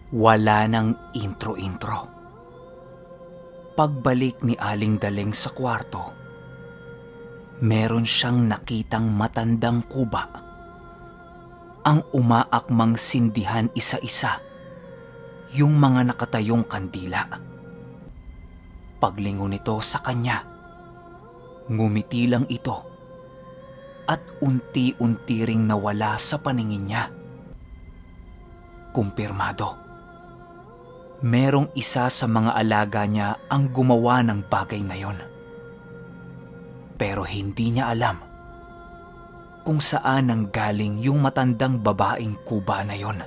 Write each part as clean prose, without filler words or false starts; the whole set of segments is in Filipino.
Wala nang intro-intro. Pagbalik ni Aling Daleng sa kwarto, meron siyang nakitang matandang kuba. Ang umaakmang sindihan isa-isa yung mga nakatayong kandila. Paglingon nito sa kanya, ngumiti lang ito at unti-unti ring nawala sa paningin niya. Kumpirmado. Merong isa sa mga alaga niya ang gumawa ng bagay na yon. Pero hindi niya alam kung saan nanggaling yung matandang babaeng kuba na yon.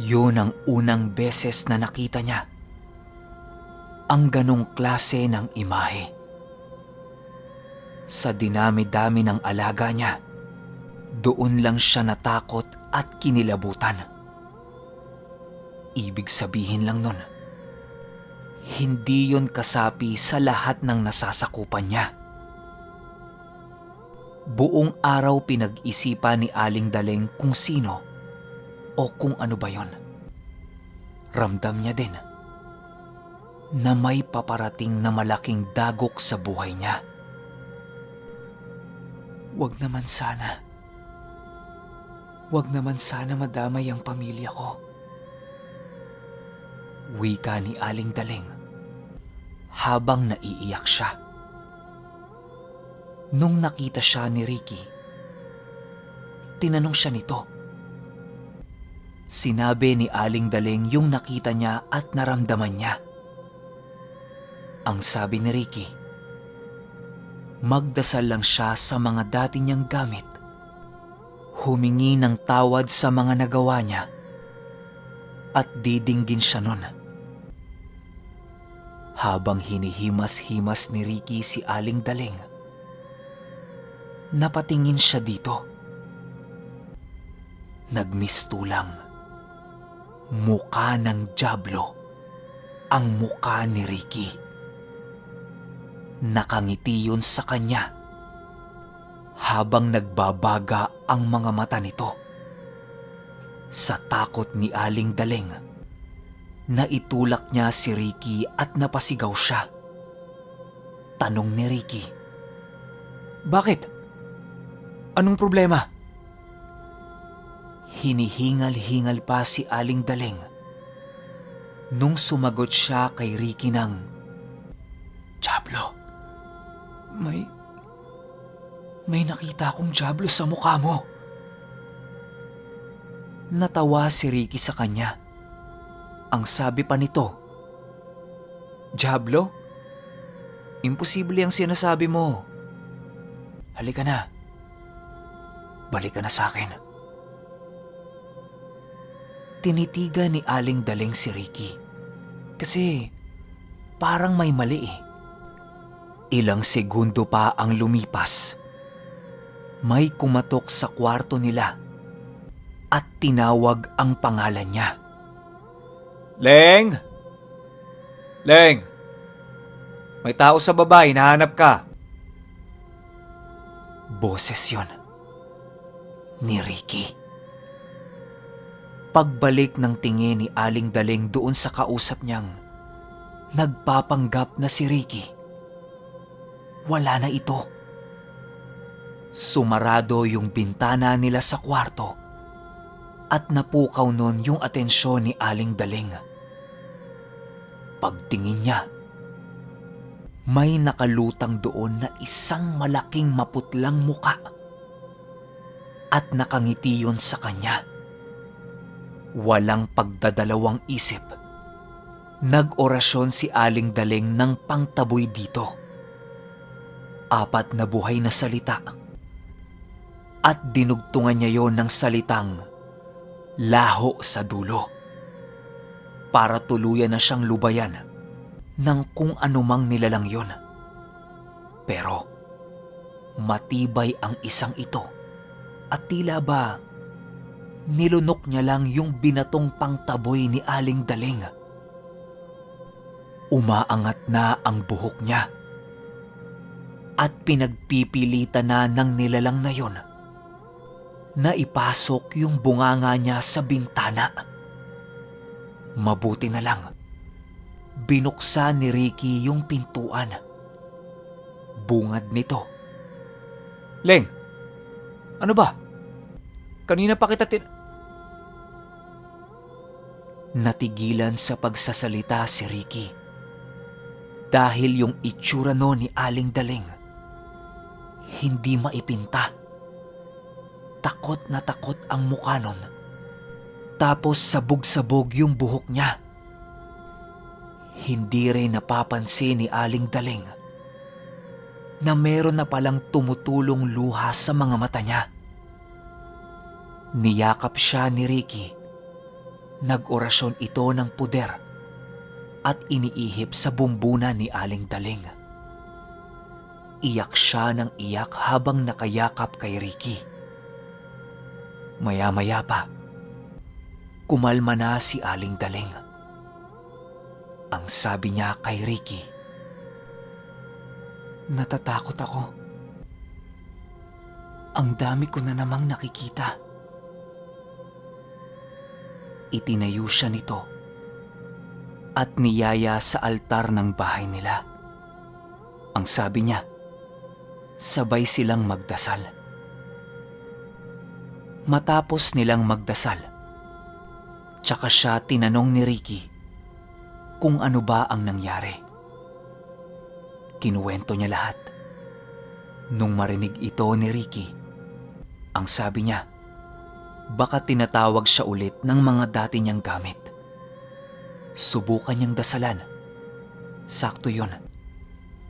Yun ang unang beses na nakita niya ang ganong klase ng imahe. Sa dinami-dami ng alaga niya, doon lang siya natakot at kinilabutan. Ibig sabihin lang nun, hindi yun kasapi sa lahat ng nasasakupan niya. Buong araw pinag-isipan ni Aling Daleng kung sino o kung ano ba yun. Ramdam niya din na may paparating na malaking dagok sa buhay niya. Wag naman sana madamay ang pamilya ko. Wika ni Aling Daleng habang naiiyak siya. Nung nakita siya ni Ricky, tinanong siya nito. Sinabi ni Aling Daleng yung nakita niya at naramdaman niya. Ang sabi ni Ricky, magdasal lang siya sa mga dati niyang gamit, humingi ng tawad sa mga nagawa niya, at didinggin siya nun. Habang hinihimas-himas ni Ricky si Aling Daleng, napatingin siya dito. Nagmistulang. Mukha ng dyablo ang mukha ni Ricky. Nakangiti yun sa kanya habang nagbabaga ang mga mata nito. Sa takot ni Aling Daleng, naitulak niya si Ricky at napasigaw siya. Tanong ni Ricky, "Bakit? Anong problema?" Hinihingal-hingal pa si Aling Daleng nung sumagot siya kay Ricky ng, "Dyablo, may nakita akong dyablo sa mukha mo." Natawa si Ricky sa kanya. Ang sabi pa nito, "Dyablo? Imposible ang sinasabi mo. Halika na. Balik ka na sa akin." Tinitigan ni Aling Daleng si Ricky kasi parang may mali eh. Ilang segundo pa ang lumipas. May kumatok sa kwarto nila at tinawag ang pangalan niya. "Leng! Leng! May tao sa baba, hinahanap ka." Boses yun ni Ricky. Pagbalik ng tingin ni Aling Daleng doon sa kausap niyang nagpapanggap na si Ricky, wala na ito. Sumarado yung bintana nila sa kwarto at napukaw nun yung atensyon ni Aling Daleng. Pagtingin niya, may nakalutang doon na isang malaking maputlang muka at nakangiti yun sa kanya. Walang pagdadalawang isip, nag-orasyon si Aling Daleng ng pangtaboy dito. 4 na buhay na salita at dinugtungan niya yon ng salitang laho sa dulo para tuluyan na siyang lubayan ng kung anumang nilalang yon. Pero matibay ang isang ito at tila ba nilunok niya lang yung binatong pangtaboy ni Aling Daleng. Umaangat na ang buhok niya at pinagpipilitan na ng nilalang na yon na ipasok yung bunganga niya sa bintana. Mabuti na lang, binuksan ni Ricky yung pintuan. Bungad nito. Leng, ano ba? Kanina pa kita Natigilan sa pagsasalita si Ricky dahil yung itsura no ni Aling Daling hindi maipinta. Takot na takot ang mukha nun. Tapos sabog-sabog yung buhok niya. Hindi rin napapansin ni Aling Daling na meron na palang tumutulong luha sa mga mata niya. Niyakap siya ni Ricky. Nag-orasyon ito ng puder at iniihip sa bumbuna ni Aling Daling. Iyak siya ng iyak habang nakayakap kay Ricky. Maya-maya pa, kumalma na si Aling Daling. Ang sabi niya kay Ricky, "Natatakot ako. Ang dami ko na namang nakikita." Itinayo siya nito at niyaya sa altar ng bahay nila. Ang sabi niya, sabay silang magdasal. Matapos nilang magdasal, tsaka siya tinanong ni Ricky kung ano ba ang nangyari. Kinuwento niya lahat. Nung marinig ito ni Ricky, ang sabi niya, baka tinatawag siya ulit ng mga dati niyang gamit. Subukan niyang dasalan. Sakto yun.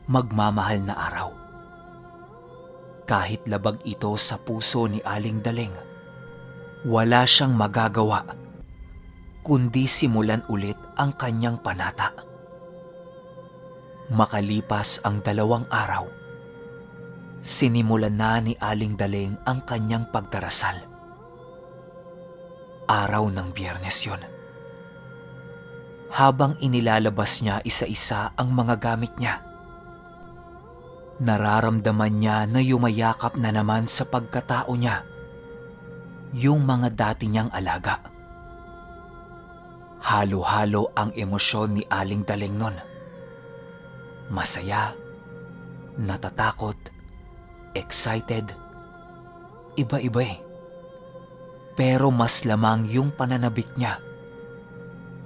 Magmamahal na araw. Kahit labag ito sa puso ni Aling Daling, wala siyang magagawa kundi simulan ulit ang kanyang panata. Makalipas ang 2 araw, sinimulan na ni Aling Daling ang kanyang pagdarasal. Araw ng Biyernes yun. Habang inilalabas niya isa-isa ang mga gamit niya, nararamdaman niya na yumayakap na naman sa pagkatao niya yung mga dati niyang alaga. Halo-halo ang emosyon ni Aling Daling nun. Masaya, natatakot, excited, iba-iba eh. Pero mas lamang yung pananabik niya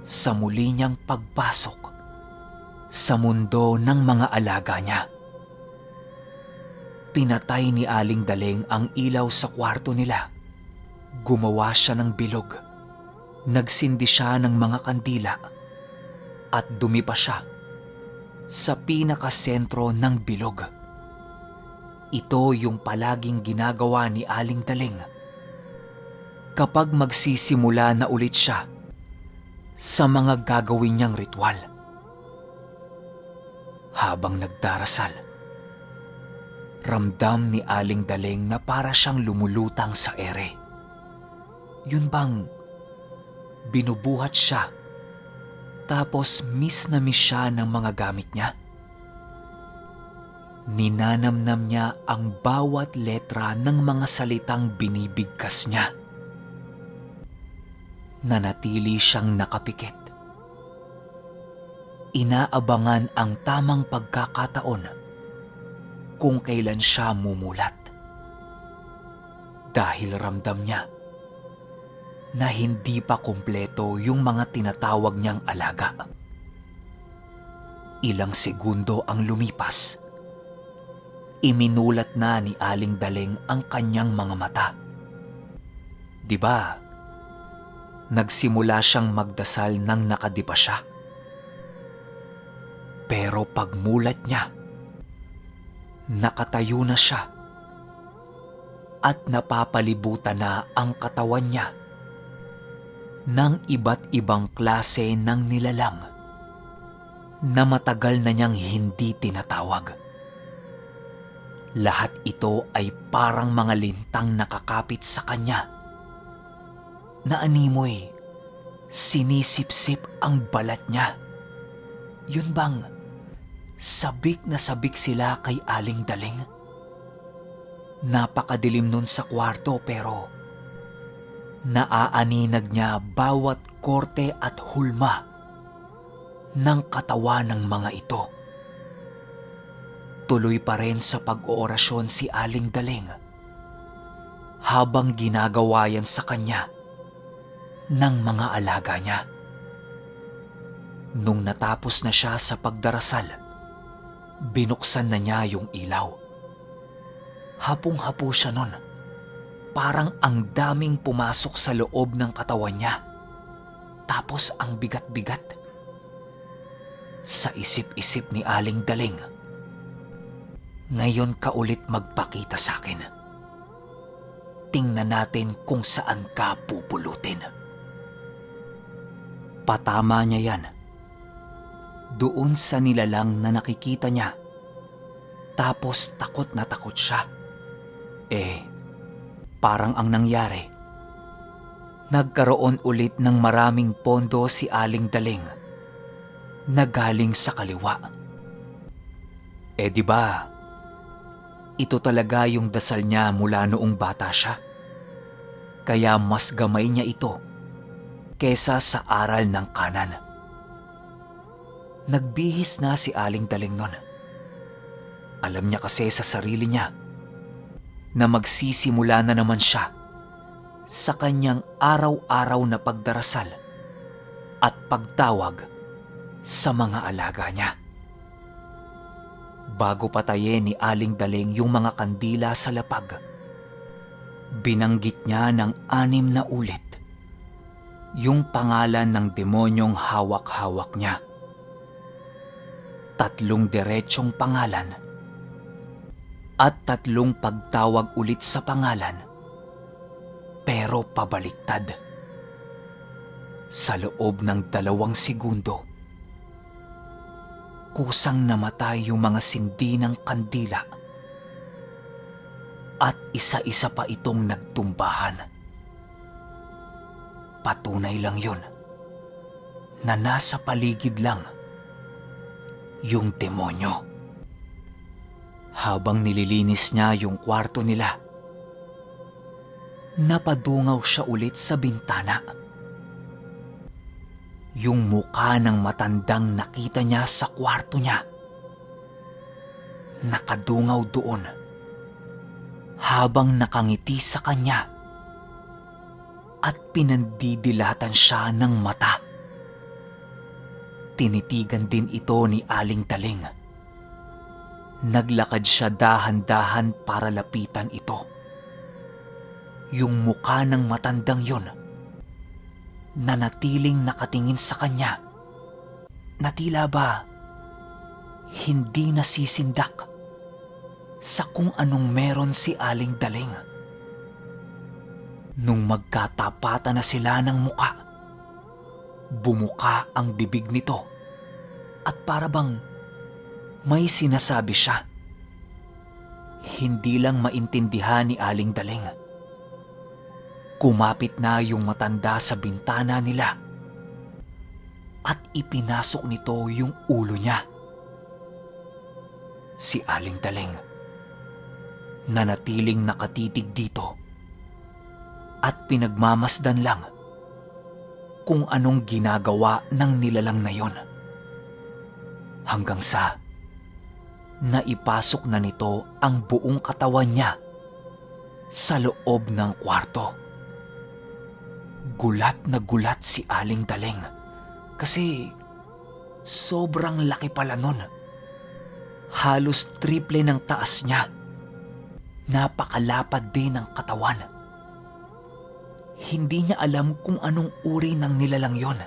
sa muli niyang pagpasok sa mundo ng mga alaga niya. Pinatay ni Aling Daling ang ilaw sa kwarto nila. Gumawa siya ng bilog. Nagsindi siya ng mga kandila at dumipa siya sa pinakasentro ng bilog. Ito yung palaging ginagawa ni Aling Daling kapag magsisimula na ulit siya sa mga gagawin niyang ritual. Habang nagdarasal, ramdam ni Aling Daling na para siyang lumulutang sa ere. Yun bang binubuhat siya tapos miss na miss siya ng mga gamit niya? Ninanamnam niya ang bawat letra ng mga salitang binibigkas niya. Nanatili siyang nakapikit. Inaabangan ang tamang pagkakataon kung kailan siya mumulat. Dahil ramdam niya na hindi pa kumpleto yung mga tinatawag niyang alaga. Ilang segundo ang lumipas. Iminulat na ni Aling Daling ang kanyang mga mata. Diba? Nagsimula siyang magdasal nang nakadipa siya. Pero pagmulat niya, nakatayo na siya at napapalibutan na ang katawan niya ng iba't ibang klase ng nilalang na matagal na niyang hindi tinatawag. Lahat ito ay parang mga lintang nakakapit sa kanya na animoy sinisipsip ang balat niya. Yun bang sabik na sabik sila kay Aling Daling? Napakadilim nun sa kwarto pero Naaaninag niya bawat korte at hulma ng katawan ng mga ito. Tuloy pa rin sa pag-oorasyon si Aling Daling habang ginagawa yan sa kanya ng mga alaga niya. Nung natapos na siya sa pagdarasal, binuksan na niya yung ilaw. Hapong-hapo siya nun. Parang ang daming pumasok sa loob ng katawan niya. Tapos ang bigat-bigat. Sa isip-isip ni Aling Daling, ngayon ka ulit magpakita sa akin. Tingnan natin kung saan ka pupulutin. Patama niya yan. Doon sa nilalang na nakikita niya. Tapos takot na takot siya. Parang ang nangyari, nagkaroon ulit ng maraming pondo si Aling Daling na galing sa kaliwa. Di ba? Ito talaga yung dasal niya mula noong bata siya. Kaya mas gamay niya ito kesa sa aral ng kanan. Nagbihis na si Aling Daling nun. Alam niya kasi sa sarili niya na magsisimula na naman siya sa kanyang araw-araw na pagdarasal at pagtawag sa mga alaga niya. Bago patayin ni Aling Daling yung mga kandila sa lapag, binanggit niya ng 6 na ulit yung pangalan ng demonyong hawak-hawak niya. 3 diretsong pangalan at 3 pagtawag ulit sa pangalan, pero pabaliktad. Sa loob ng 2 segundo, kusang namatay yung mga sindi ng kandila at isa-isa pa itong nagtumbahan. Patunay lang yun na nasa paligid lang yung demonyo. Habang nililinis niya yung kwarto nila, napadungaw siya ulit sa bintana. Yung mukha ng matandang nakita niya sa kwarto niya, nakadungaw doon habang nakangiti sa kanya at pinandidilatan siya ng mata. Tinitigan din ito ni Aling Daling. Naglakad siya dahan-dahan para lapitan ito. Yung mukha ng matandang yun, nanatiling nakatingin sa kanya, na tila ba hindi nasisindak sa kung anong meron si Aling Daling. Nung magkatapatan na sila ng muka, bumuka ang bibig nito at para bang may sinasabi siya. Hindi lang maintindihan ni Aling Daling. Kumapit na yung matanda sa bintana nila at ipinasok nito yung ulo niya. Si Aling Daling, nanatiling nakatitig dito at pinagmamasdan lang kung anong ginagawa ng nilalang na yon. Hanggang sa naipasok na nito ang buong katawan niya sa loob ng kwarto. Gulat na gulat si Aling Daling kasi sobrang laki pala nun. Halos triple ng taas niya. Napakalapad din ng katawan. Hindi niya alam kung anong uri ng nilalang yon.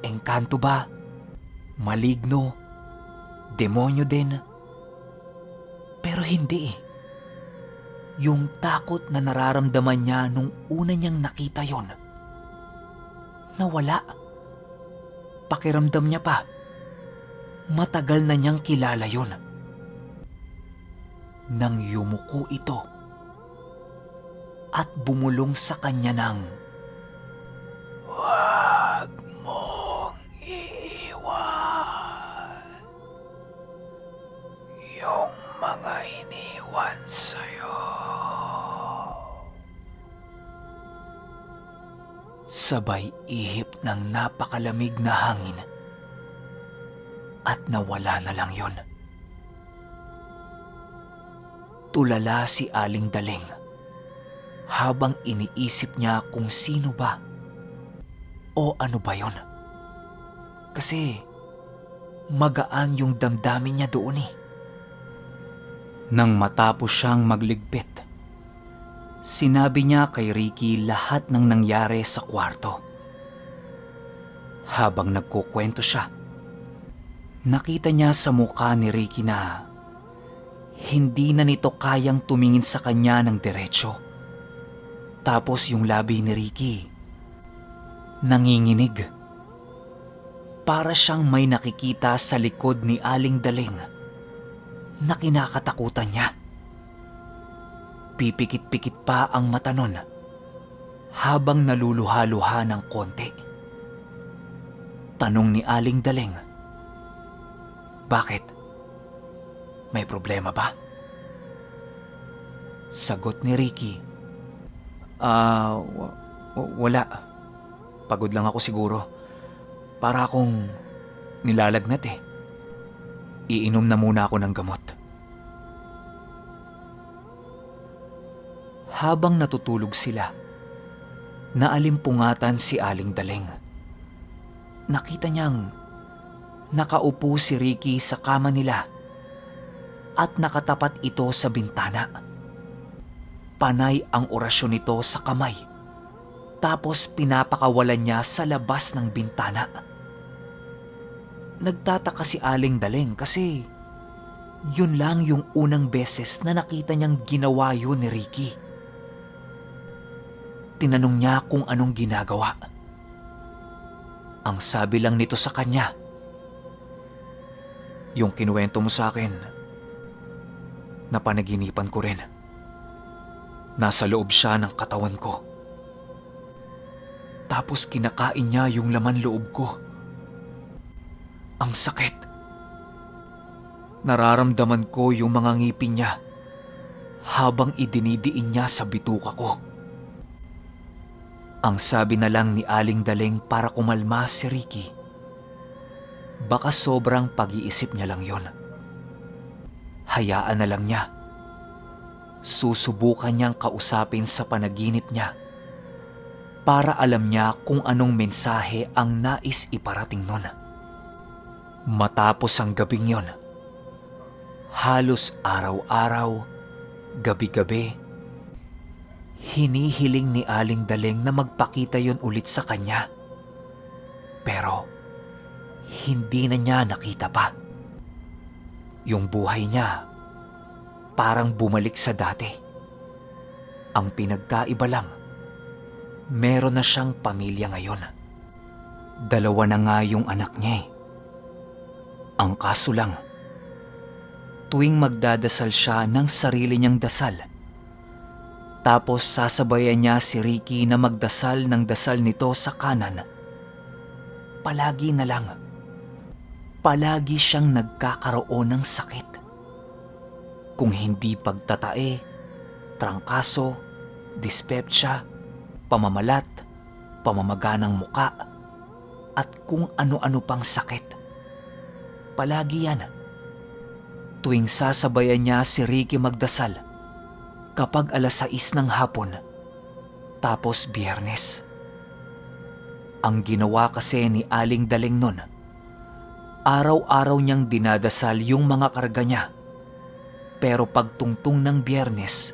Engkanto ba? Maligno? Demonyo din? Pero hindi. Yung takot na nararamdaman niya nung una niyang nakita yon, nawala. Pakiramdam niya pa, matagal na niyang kilala yon. Nang yumuko ito at bumulong sa kanya ng, "Huwag mong iiwan yung mga iniwan sa'yo." Sabay ihip ng napakalamig na hangin at nawala na lang yon. Tulala si Aling Daling habang iniisip niya kung sino ba o ano ba yon. Kasi magaan yung damdamin niya doon eh. Nang matapos siyang magligpit, sinabi niya kay Ricky lahat ng nangyari sa kwarto. Habang nagkukwento siya, nakita niya sa mukha ni Ricky na hindi na nito kayang tumingin sa kanya ng diretsyo. Tapos yung labi ni Ricky nanginginig. Para siyang may nakikita sa likod ni Aling Daling na kinakatakutan niya. Pipikit-pikit pa ang mata nun habang naluluha-luha ng konti. Tanong ni Aling Daling, "Bakit? May problema ba?" Sagot ni Ricky, Wala. Pagod lang ako siguro. Para akong nilalagnat eh. Iinom na muna ako ng gamot." Habang natutulog sila, naalimpungatan si Aling Daling. Nakita niyang nakaupo si Ricky sa kama nila at nakatapat ito sa bintana. Panay ang orasyon nito sa kamay, tapos pinapakawalan niya sa labas ng bintana. Nagtataka si Aling Daling kasi yun lang yung unang beses na nakita niyang ginawa yun ni Ricky. Tinanong niya kung anong ginagawa. Ang sabi lang nito sa kanya, "Yung kinuwento mo sa akin, napanaginipan ko rin. Nasa loob siya ng katawan ko. Tapos kinakain niya yung laman loob ko. Ang sakit. Nararamdaman ko yung mga ngipin niya habang idinidiin niya sa bituka ko." Ang sabi na lang ni Aling Daling para kumalma si Ricky, baka sobrang pag-iisip niya lang yon. Hayaan na lang niya. Susubukan niyang kausapin sa panaginip niya para alam niya kung anong mensahe ang nais iparating nun. Matapos ang gabing yon, halos araw-araw, gabi-gabi, hinihiling ni Aling Daling na magpakita yon ulit sa kanya. Pero hindi na niya nakita pa. Yung buhay niya parang bumalik sa dati. Ang pinagkaiba lang, meron na siyang pamilya ngayon. 2 na nga yung anak niya eh. Ang kaso lang, tuwing magdadasal siya ng sarili niyang dasal, tapos sasabayan niya si Ricky na magdasal ng dasal nito sa kanan, palagi na lang, palagi siyang nagkakaroon ng sakit. Kung hindi pagtatae, trangkaso, dispepsya, pamamalat, pamamaga ng muka, at kung ano-ano pang sakit. Palagi yan. Tuwing sasabayan niya si Ricky magdasal, kapag 6:00 ng hapon, tapos Biyernes. Ang ginawa kasi ni Aling Daling nun, araw-araw niyang dinadasal yung mga karga niya. Pero pagtungtong ng Biyernes,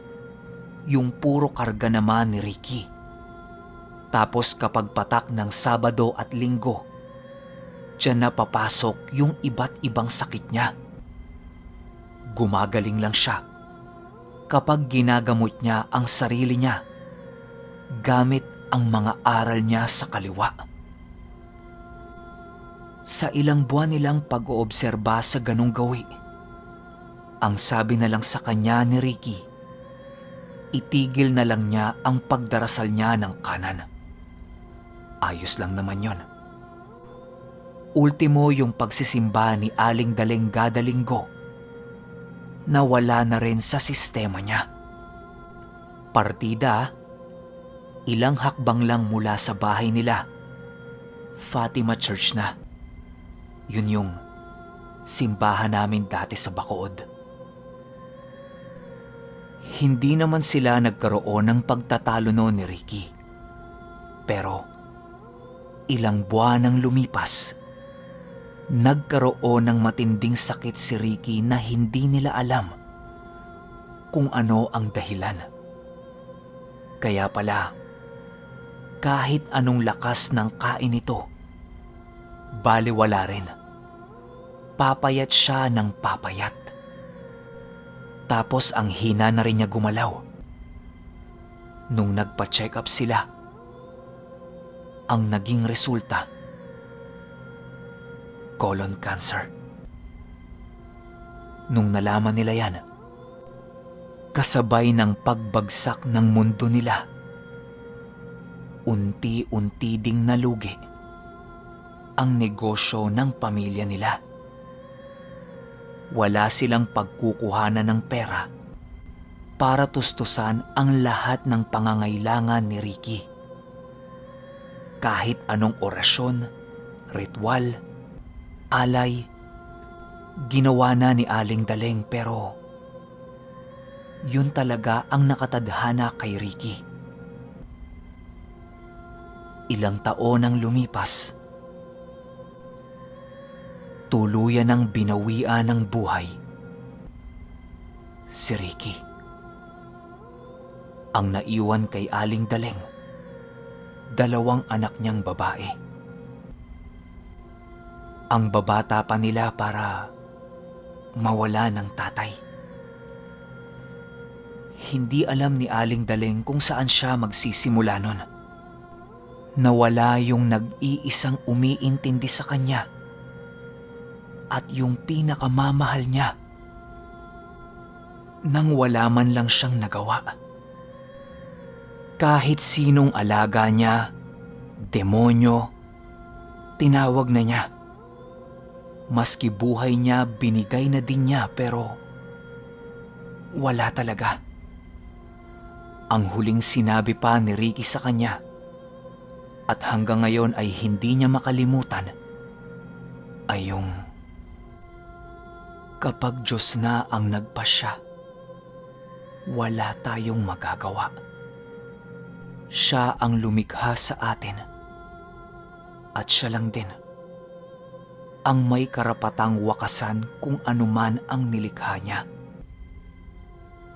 yung puro karga naman ni Ricky. Tapos kapag patak ng Sabado at Linggo, diyan na papasok yung iba't ibang sakit niya. Gumagaling lang siya kapag ginagamot niya ang sarili niya gamit ang mga aral niya sa kaliwa. Sa ilang buwan nilang pag-oobserba sa ganong gawi, ang sabi na lang sa kanya ni Ricky, itigil na lang niya ang pagdarasal niya ng kanan. Ayos lang naman yon. Ultimo yung pagsisimba ni Aling Daling kada linggo, nawala na rin sa sistema niya. Partida, Ilang hakbang lang mula sa bahay nila, Fatima Church na. Yun yung simbahan namin dati sa Bacood. Hindi naman sila nagkaroon ng pagtatalo noon ni Ricky. Pero ilang buwan ang lumipas, nagkaroon ng matinding sakit si Ricky na hindi nila alam kung ano ang dahilan. Kaya pala, kahit anong lakas ng kain nito, baliwala rin. Papayat siya ng papayat. Tapos ang hina na rin niya gumalaw. Nung nagpa-check up sila, ang naging resulta, colon cancer. Nung nalaman nila yan, kasabay ng pagbagsak ng mundo nila, unti-unti ding nalugi ang negosyo ng pamilya nila. Wala silang pagkukuhanan ng pera para tustusan ang lahat ng pangangailangan ni Ricky. Kahit anong orasyon, ritual, alay, ginawa na ni Aling Daleng, pero yun talaga ang nakatadhana kay Ricky. Ilang taon ang lumipas, tuluyan ng binawian ng buhay si Ricky. Ang naiwan kay Aling Daleng, 2 anak niyang babae. Ang babata pa nila para mawala ng tatay. Hindi alam ni Aling Daleng kung saan siya magsisimula nun. Nawala yung nag-iisang umiintindi sa kanya at yung pinakamamahal niya, nang wala man lang siyang nagawa. Kahit sinong alaga niya, demonyo, tinawag na niya. Maski buhay niya, binigay na din niya, pero wala talaga. Ang huling sinabi pa ni Ricky sa kanya, at hanggang ngayon ay hindi niya makalimutan, ay yung kapag Diyos na ang nagpasya, wala tayong magagawa. Siya ang lumikha sa atin at siya lang din ang may karapatang wakasan kung anuman ang nilikha niya.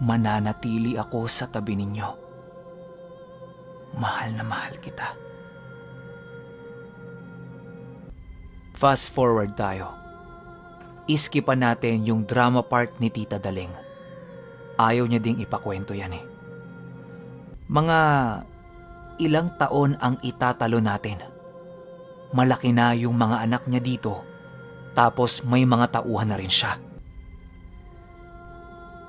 Mananatili ako sa tabi ninyo. Mahal na mahal kita. Fast forward tayo. Iskipan natin yung drama part ni Tita Daleng. Ayaw niya ding ipakwento yan eh. Mga ilang taon ang itatalo natin. Malaki na yung mga anak niya dito, tapos may mga tauhan na rin siya.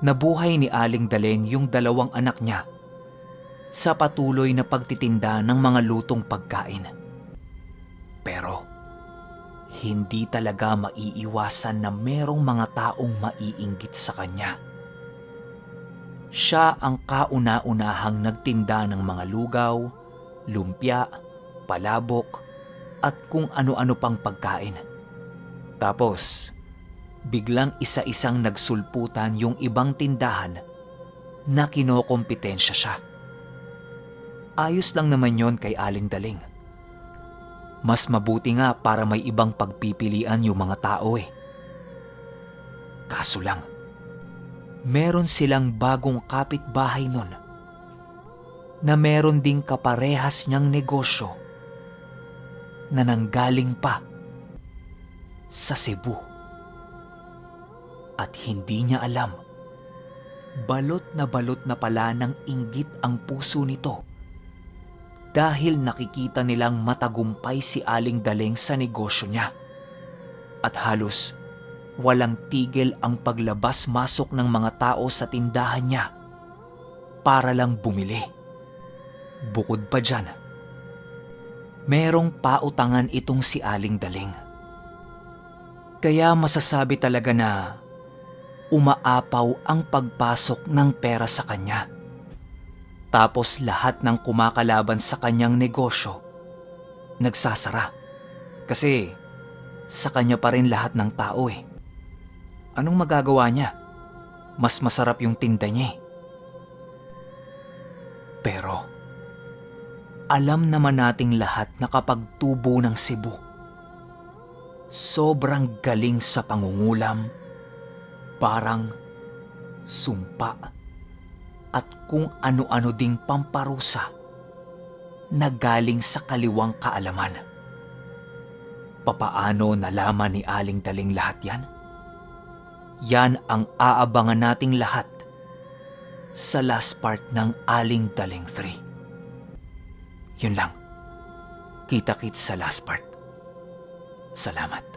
Nabuhay ni Aling Daleng yung 2 anak niya sa patuloy na pagtitinda ng mga lutong pagkain. Pero hindi talaga maiiwasan na merong mga taong maiinggit sa kanya. Siya ang kauna-unahang nagtinda ng mga lugaw, lumpia, palabok, at kung ano-ano pang pagkain. Tapos, biglang isa-isang nagsulputan yung ibang tindahan na kinokompetensya siya. Ayos lang naman yon kay Aling Daleng. Mas mabuti nga para may ibang pagpipilian yung mga tao eh. Kaso lang, meron silang bagong kapitbahay nun na meron ding kaparehas niyang negosyo na nanggaling pa sa Cebu. At hindi niya alam, balot na pala ng inggit ang puso nito dahil nakikita nilang matagumpay si Aling Daleng sa negosyo niya. At halos walang tigil ang paglabas-masok ng mga tao sa tindahan niya para lang bumili. Bukod pa dyan, merong pautangan itong si Aling Daleng. Kaya masasabi talaga na umaapaw ang pagpasok ng pera sa kanya. Tapos lahat ng kumakalaban sa kanyang negosyo, nagsasara. Kasi sa kanya pa rin lahat ng tao eh. Anong magagawa niya? Mas masarap yung tinda niya eh. Pero alam naman nating lahat na kapag tubo ng Cebu, sobrang galing sa pangungulam, parang sumpa at kung ano-ano ding pamparusa na galing sa kaliwang kaalaman. Papaano nalaman ni Aling Daling lahat yan? Yan ang aabangan nating lahat sa last part ng Aling Daling 3. Yun lang. Kita-kits sa last part. Salamat.